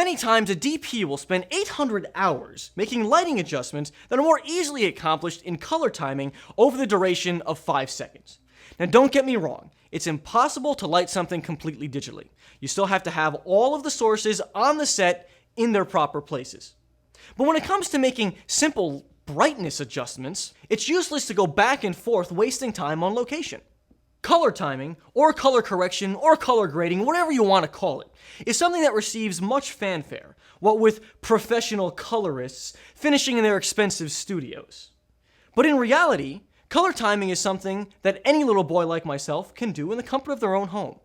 Many times a DP will spend 800 hours making lighting adjustments that are more easily accomplished in color timing over the duration of 5 seconds. Now don't get me wrong, it's impossible to light something completely digitally. You still have to have all of the sources on the set in their proper places. But when it comes to making simple brightness adjustments, it's useless to go back and forth wasting time on location. Color timing, or color correction, or color grading, whatever you want to call it, is something that receives much fanfare, what with professional colorists finishing in their expensive studios. But in reality, color timing is something that any little boy like myself can do in the comfort of their own home.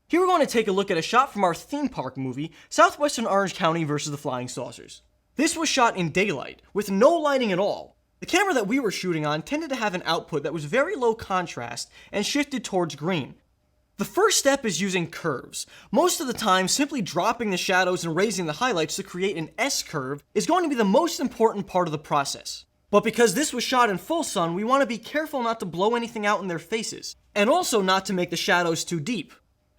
Here we're going to take a look at a shot from our theme park movie, Southwestern Orange County vs. the Flying Saucers. This was shot in daylight, with no lighting at all. The camera that we were shooting on tended to have an output that was very low contrast and shifted towards green. The first step is using curves. Most of the time, simply dropping the shadows and raising the highlights to create an S-curve is going to be the most important part of the process. But because this was shot in full sun, we want to be careful not to blow anything out in their faces, and also not to make the shadows too deep.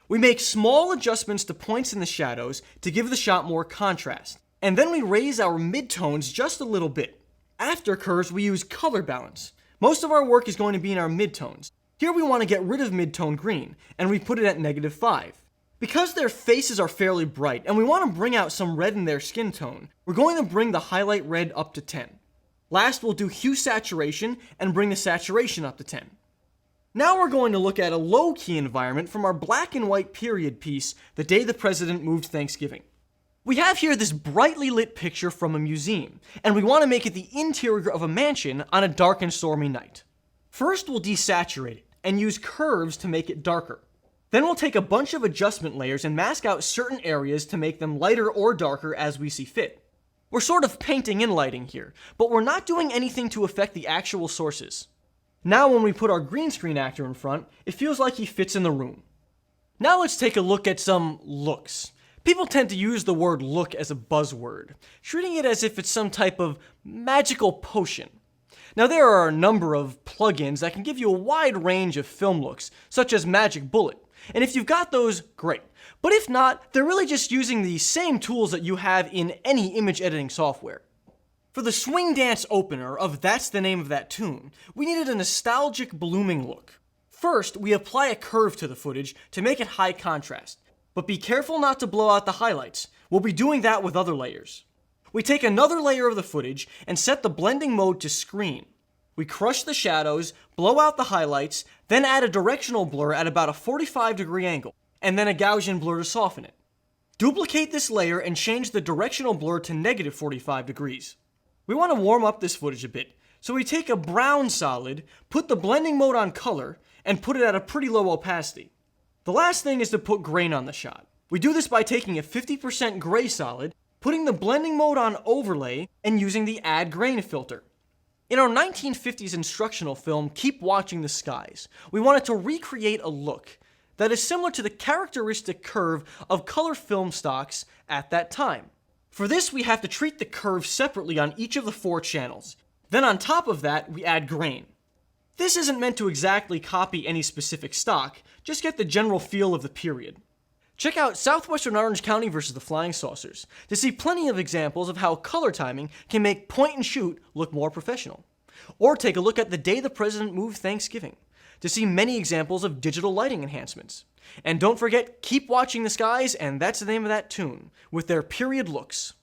We make small adjustments to points in the shadows to give the shot more contrast, and then we raise our midtones just a little bit. After curves, we use color balance. Most of our work is going to be in our midtones. Here we want to get rid of midtone green, and we put it at -5. Because their faces are fairly bright, and we want to bring out some red in their skin tone, we're going to bring the highlight red up to 10. Last, we'll do hue saturation, and bring the saturation up to 10. Now we're going to look at a low-key environment from our black and white period piece, The Day the President Moved Thanksgiving. We have here this brightly lit picture from a museum, and we want to make it the interior of a mansion on a dark and stormy night. First, we'll desaturate it, and use curves to make it darker. Then we'll take a bunch of adjustment layers and mask out certain areas to make them lighter or darker as we see fit. We're sort of painting in lighting here, but we're not doing anything to affect the actual sources. Now when we put our green screen actor in front, it feels like he fits in the room. Now let's take a look at some looks. People tend to use the word look as a buzzword, treating it as if it's some type of magical potion. Now there are a number of plugins that can give you a wide range of film looks, such as Magic Bullet, and if you've got those, great. But if not, they're really just using the same tools that you have in any image editing software. For the swing dance opener of That's the Name of That Tune, we needed a nostalgic blooming look. First, we apply a curve to the footage to make it high contrast. But be careful not to blow out the highlights. We'll be doing that with other layers. We take another layer of the footage and set the blending mode to screen. We crush the shadows, blow out the highlights, then add a directional blur at about a 45-degree angle, and then a Gaussian blur to soften it. Duplicate this layer and change the directional blur to -45 degrees. We want to warm up this footage a bit, so we take a brown solid, put the blending mode on color, and put it at a pretty low opacity. The last thing is to put grain on the shot. We do this by taking a 50% gray solid, putting the blending mode on overlay, and using the add grain filter. In our 1950s instructional film, Keep Watching the Skies, we wanted to recreate a look that is similar to the characteristic curve of color film stocks at that time. For this, we have to treat the curve separately on each of the 4 channels. Then on top of that, we add grain. This isn't meant to exactly copy any specific stock, just get the general feel of the period. Check out Southwestern Orange County vs. the Flying Saucers to see plenty of examples of how color timing can make point and shoot look more professional. Or take a look at The Day the President Moved Thanksgiving to see many examples of digital lighting enhancements. And don't forget, Keep Watching the Skies, and That's the Name of That Tune, with their period looks.